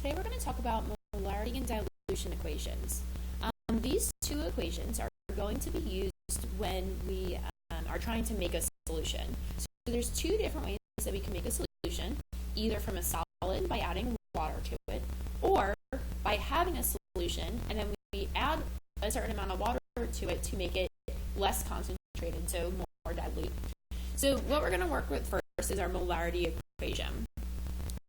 Today we're going to talk about molarity and dilution equations. These two equations are going to be used when we are trying to make a solution. So there's two different ways that we can make a solution, either from a solid by adding water to it, or by having a solution and then we add a certain amount of water to it to make it less concentrated, so more dilute. So what we're going to work with first is our molarity equation.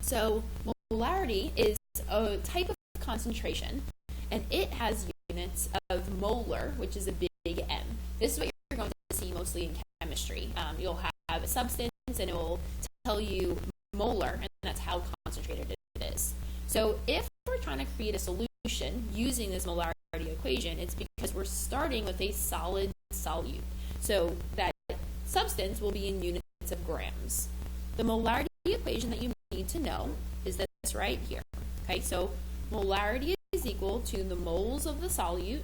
So molarity is a type of concentration, and it has units of molar, which is a big M. This is what you're going to see mostly in chemistry. You'll have a substance, and it will tell you molar, and that's how concentrated it is. So if we're trying to create a solution using this molarity equation, it's because we're starting with a solid solute. So that substance will be in units of grams. The molarity equation that you need to know is this right here. Okay, so molarity is equal to the moles of the solute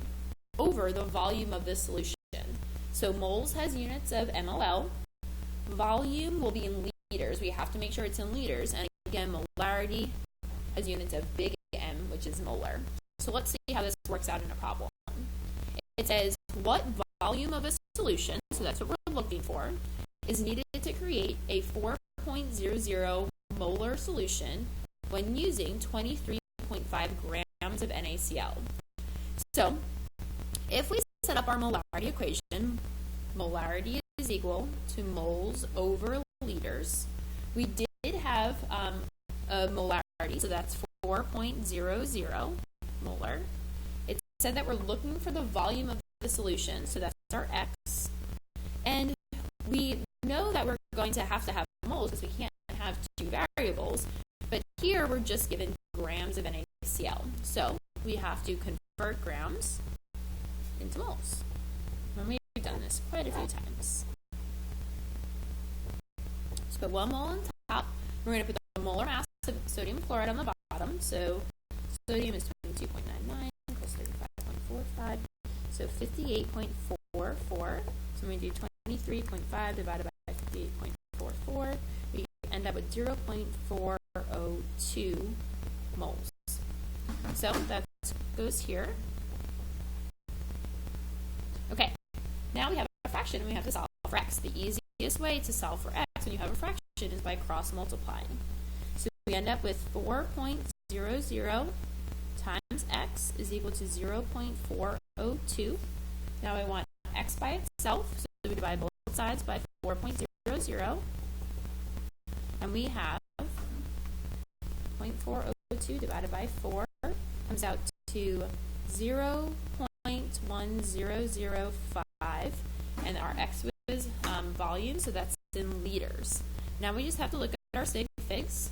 over the volume of the solution. So moles has units of ml. Volume will be in liters. We have to make sure it's in liters. And again, molarity has units of big M, which is molar. So let's see how this works out in a problem. It says what volume of a solution, so that's what we're looking for, is needed to create a 4.00 molar solution when using 23.5 grams of NaCl. So if we set up our molarity equation, molarity is equal to moles over liters. We did have a molarity, so that's 4.00 molar. It said that we're looking for the volume of the solution, so that's our X. And we know that we're going to have moles because we can't have two variables, but here we're just given grams of NaCl. So we have to convert grams into moles. And we've done this quite a few times. Let's put 1 mole on top. We're going to put the molar mass of sodium chloride on the bottom. So sodium is 22.99 equals 35.45. So 58.44. So we're going to do 23.5 divided by 58.44. We end up with 0.402 moles. So that goes here. Okay, now we have a fraction and we have to solve for x. The easiest way to solve for x when you have a fraction is by cross multiplying. So we end up with 4.00 times x is equal to 0.402. Now I want x by itself, so we divide both sides by 4.00, and we have 0.402 divided by 4 comes out to 0.1005, and our x was volume, so that's in liters. Now we just have to look at our sig figs.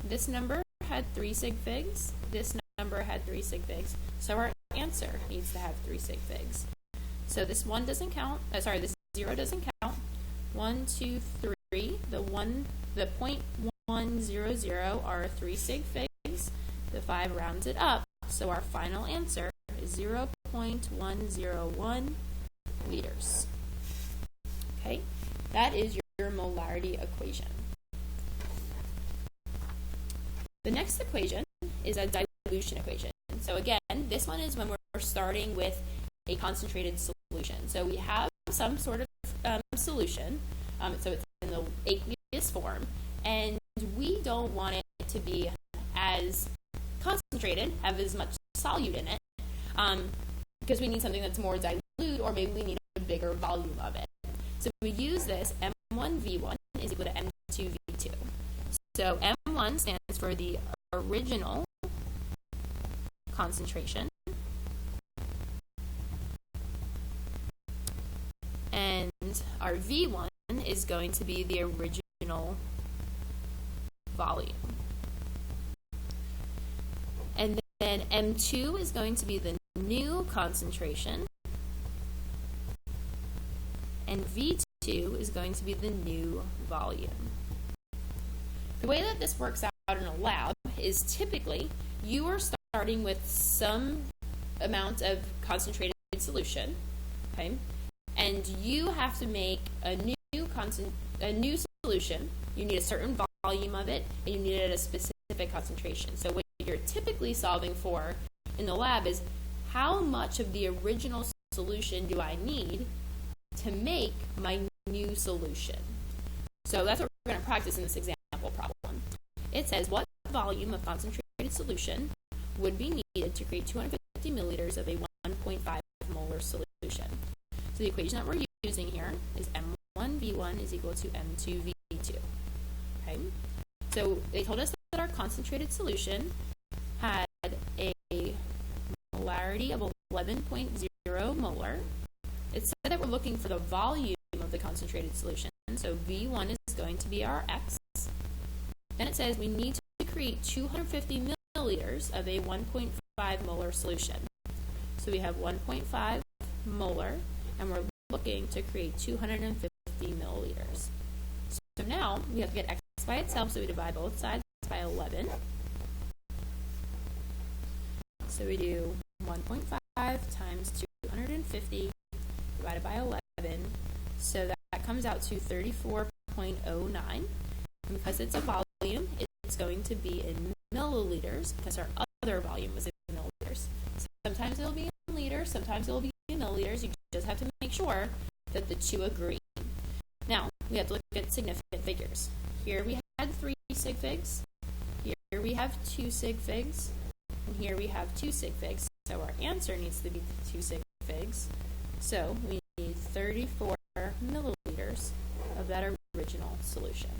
This number had 3 sig figs. This number had 3 sig figs. So our answer needs to have 3 sig figs. So this 1 doesn't count. This 0 doesn't count. 1, 2, 3. The 0.100 are 3 sig figs. The 5 rounds it up. So our final answer is 0.101 liters. Okay, that is your molarity equation. The next equation is a dilution equation. So again, this one is when we're starting with a concentrated solution. So we have some sort of solution, so it's in the aqueous form, and we don't want it to be as concentrated, have as much solute in it, because we need something that's more dilute, or maybe we need a bigger volume of it. So we use this, M1V1 is equal to M2V2. So M1 stands for the original concentration, and our V1 is going to be the original volume. And then M2 is going to be the new concentration, and V2 is going to be the new volume. The way that this works out in a lab is typically you are starting with some amount of concentrated solution, okay, and you have to make a new solution. You need a certain volume of it, and you need it at a specific concentration. So when you're typically solving for in the lab is how much of the original solution do I need to make my new solution. So that's what we're going to practice in this example problem. It says what volume of concentrated solution would be needed to create 250 milliliters of a 1.5 molar solution. So the equation that we're using here is M1V1 is equal to M2V2. Okay? So they told us that our concentrated solution had a molarity of 11.0 molar. It said that we're looking for the volume of the concentrated solution. So V1 is going to be our X. Then it says we need to create 250 milliliters of a 1.5 molar solution. So we have 1.5 molar, and we're looking to create 250 milliliters. So now we have to get X by itself, so we divide both sides by 11. So we do 1.5 times 250 divided by 11. So that comes out to 34.09. And because it's a volume, it's going to be in milliliters because our other volume was in milliliters. Sometimes it'll be in liters, sometimes it'll be in milliliters. You just have to make sure that the two agree. Now, we have to look at significant figures. Here we had 3 sig figs. Here we have 2 sig figs. And here we have 2 sig figs. So our answer needs to be 2 sig figs. So we need 34 milliliters of that original solution.